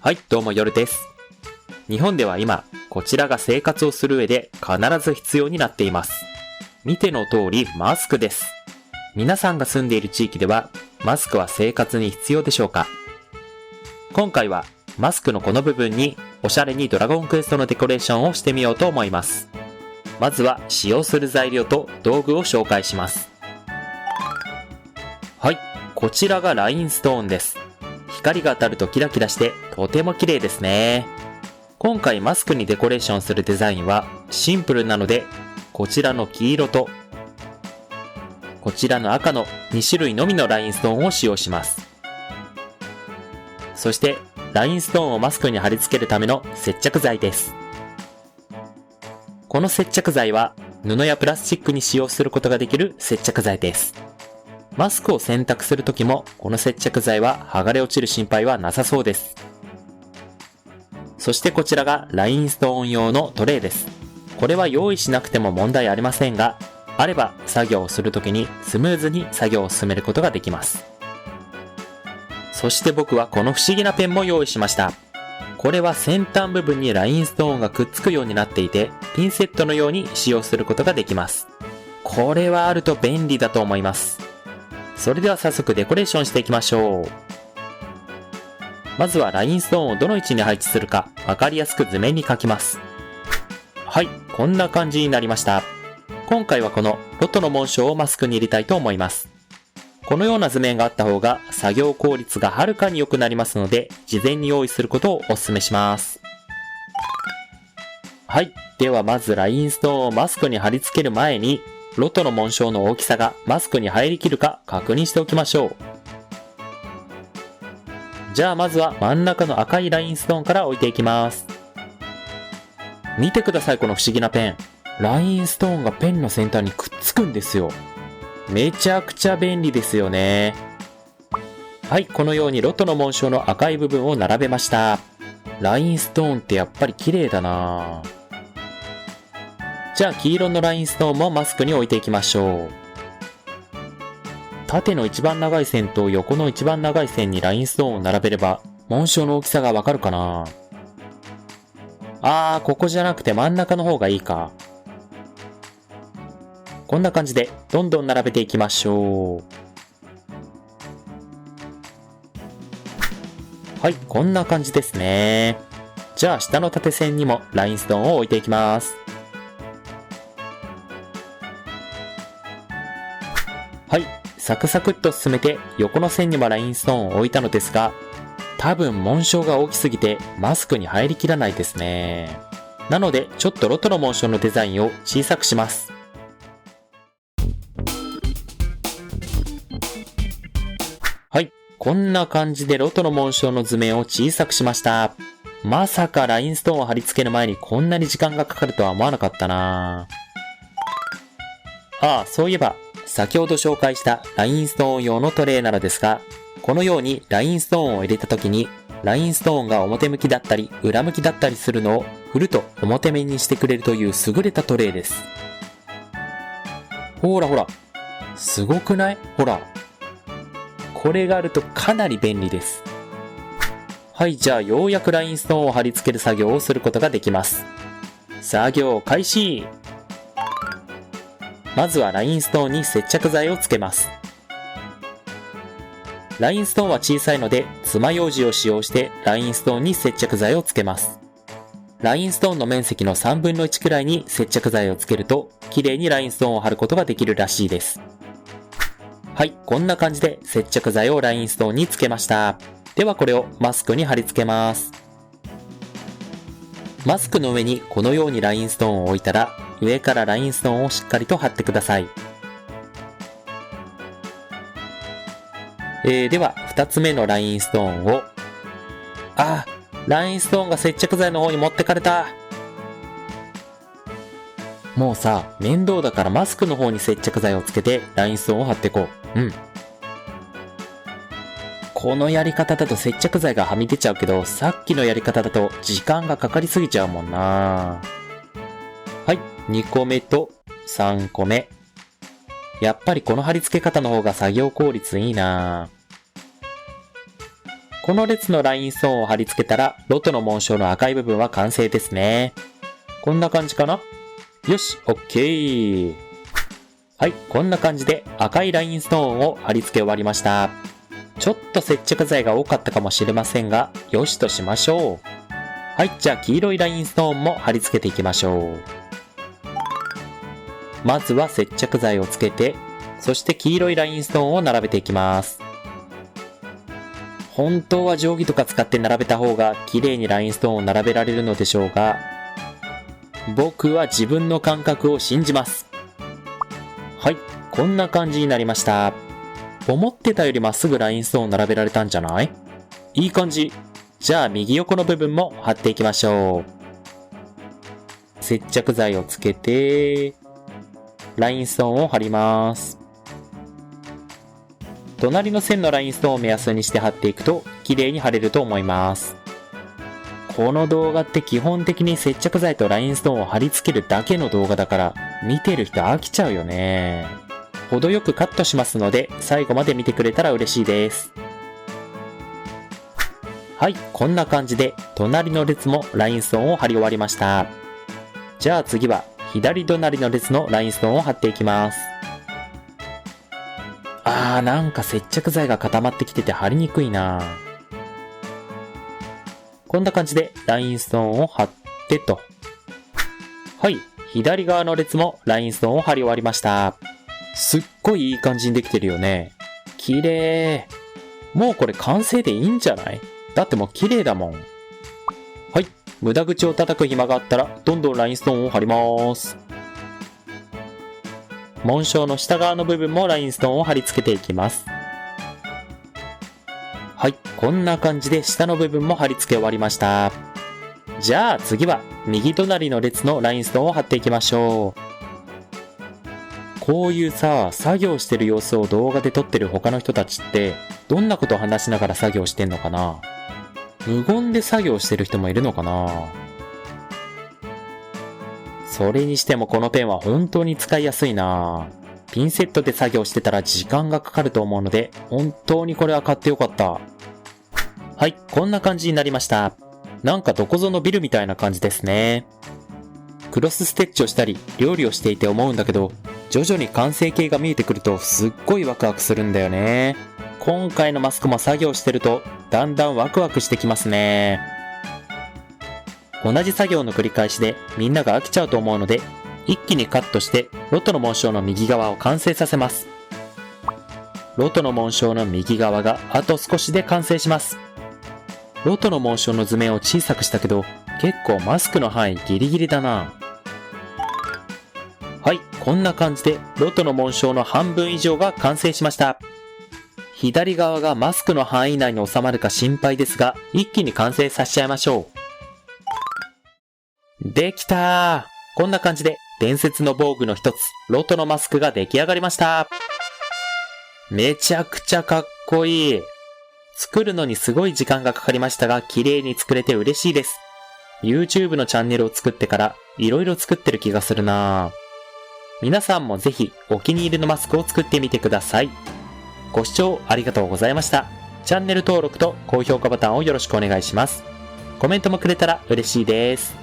はい、どうも夜です。日本では今、こちらが生活をする上で必ず必要になっています。見ての通りマスクです。皆さんが住んでいる地域では、マスクは生活に必要でしょうか？今回は、マスクのこの部分に、おしゃれにドラゴンクエストのデコレーションをしてみようと思います。まずは、使用する材料と道具を紹介します。はい、こちらがラインストーンです。光が当たるとキラキラしてとても綺麗ですね。今回マスクにデコレーションするデザインはシンプルなので、こちらの黄色とこちらの赤の2種類のみのラインストーンを使用します。そしてラインストーンをマスクに貼り付けるための接着剤です。この接着剤は布やプラスチックに使用することができる接着剤です。マスクを選択するときもこの接着剤は剥がれ落ちる心配はなさそうです。そしてこちらがラインストーン用のトレイです。これは用意しなくても問題ありませんが、あれば作業をするときにスムーズに作業を進めることができます。そして僕はこの不思議なペンも用意しました。これは先端部分にラインストーンがくっつくようになっていて、ピンセットのように使用することができます。これはあると便利だと思います。それでは早速デコレーションしていきましょう。まずはラインストーンをどの位置に配置するかわかりやすく図面に描きます。はい、こんな感じになりました。今回はこのロトの紋章をマスクに入れたいと思います。このような図面があった方が作業効率がはるかに良くなりますので、事前に用意することをお勧めします。はい、ではまずラインストーンをマスクに貼り付ける前に、ロトの紋章の大きさがマスクに入りきるか確認しておきましょう。じゃあまずは真ん中の赤いラインストーンから置いていきます。見てください、この不思議なペン。ラインストーンがペンの先端にくっつくんですよ。めちゃくちゃ便利ですよね。はい、このようにロトの紋章の赤い部分を並べました。ラインストーンってやっぱり綺麗だなぁ。じゃあ黄色のラインストーンもマスクに置いていきましょう。縦の一番長い線と横の一番長い線にラインストーンを並べれば紋章の大きさがわかるかな。ここじゃなくて真ん中の方がいいか。こんな感じでどんどん並べていきましょう。はい、こんな感じですね。じゃあ下の縦線にもラインストーンを置いていきます。はい、サクサクっと進めて横の線にもラインストーンを置いたのですが、多分紋章が大きすぎてマスクに入りきらないですね。なのでちょっとロトの紋章のデザインを小さくします。はい、こんな感じでロトの紋章の図面を小さくしました。まさかラインストーンを貼り付ける前にこんなに時間がかかるとは思わなかったな。そういえば先ほど紹介したラインストーン用のトレイなのですが、このようにラインストーンを入れた時に、ラインストーンが表向きだったり裏向きだったりするのを振ると表面にしてくれるという優れたトレイです。ほらほら、すごくない？ほら。これがあるとかなり便利です。はい、じゃあようやくラインストーンを貼り付ける作業をすることができます。作業開始！まずはラインストーンに接着剤をつけます。ラインストーンは小さいので爪楊枝を使用してラインストーンに接着剤をつけます。ラインストーンの面積の3分の1くらいに接着剤をつけると綺麗にラインストーンを貼ることができるらしいです。はい、こんな感じで接着剤をラインストーンにつけました。ではこれをマスクに貼り付けます。マスクの上にこのようにラインストーンを置いたら、上からラインストーンをしっかりと貼ってください。では2つ目のラインストーンを、ラインストーンが接着剤の方に持ってかれた。もうさ、面倒だからマスクの方に接着剤をつけてラインストーンを貼っていこう。このやり方だと接着剤がはみ出ちゃうけど、さっきのやり方だと時間がかかりすぎちゃうもんな。はい、2個目と3個目。やっぱりこの貼り付け方の方が作業効率いいな。この列のラインストーンを貼り付けたら、ロトの紋章の赤い部分は完成ですね。こんな感じかな？よし、オッケー。はい、こんな感じで赤いラインストーンを貼り付け終わりました。ちょっと接着剤が多かったかもしれませんが、よしとしましょう。はい、じゃあ黄色いラインストーンも貼り付けていきましょう。まずは接着剤をつけて、そして黄色いラインストーンを並べていきます。本当は定規とか使って並べた方が綺麗にラインストーンを並べられるのでしょうが、僕は自分の感覚を信じます。はい、こんな感じになりました。思ってたよりまっすぐラインストーン並べられたんじゃない？いい感じ。じゃあ右横の部分も貼っていきましょう。接着剤をつけて、ラインストーンを貼ります。隣の線のラインストーンを目安にして貼っていくと綺麗に貼れると思います。この動画って基本的に接着剤とラインストーンを貼り付けるだけの動画だから見てる人飽きちゃうよね。程よくカットしますので最後まで見てくれたら嬉しいです。はい、こんな感じで隣の列もラインストーンを貼り終わりました。じゃあ次は左隣の列のラインストーンを貼っていきます。なんか接着剤が固まってきてて貼りにくいな。こんな感じでラインストーンを貼ってと。はい、左側の列もラインストーンを貼り終わりました。すっごいいい感じにできてるよね。綺麗。もうこれ完成でいいんじゃない？だってもう綺麗だもん。はい、無駄口を叩く暇があったらどんどんラインストーンを貼ります。紋章の下側の部分もラインストーンを貼り付けていきます。はい、こんな感じで下の部分も貼り付け終わりました。じゃあ次は右隣の列のラインストーンを貼っていきましょう。こういうさ、作業してる様子を動画で撮ってる他の人たちってどんなことを話しながら作業してんのかな？無言で作業してる人もいるのかな？それにしてもこのペンは本当に使いやすいな。ピンセットで作業してたら時間がかかると思うので、本当にこれは買ってよかった。はい、こんな感じになりました。なんかどこぞのビルみたいな感じですね。クロスステッチをしたり、料理をしていて思うんだけど、徐々に完成形が見えてくるとすっごいワクワクするんだよね。今回のマスクも作業してると、だんだんワクワクしてきますね。同じ作業の繰り返しでみんなが飽きちゃうと思うので、一気にカットしてロトの紋章の右側を完成させます。ロトの紋章の右側があと少しで完成します。ロトの紋章の図面を小さくしたけど、結構マスクの範囲ギリギリだな。はい、こんな感じでロトの紋章の半分以上が完成しました。左側がマスクの範囲内に収まるか心配ですが、一気に完成させちゃいましょう。できたー。こんな感じで伝説の防具の一つ、ロトのマスクが出来上がりました。めちゃくちゃかっこいい。作るのにすごい時間がかかりましたが、綺麗に作れて嬉しいです。YouTube のチャンネルを作ってから色々作ってる気がするな。皆さんもぜひお気に入りのマスクを作ってみてください。ご視聴ありがとうございました。チャンネル登録と高評価ボタンをよろしくお願いします。コメントもくれたら嬉しいです。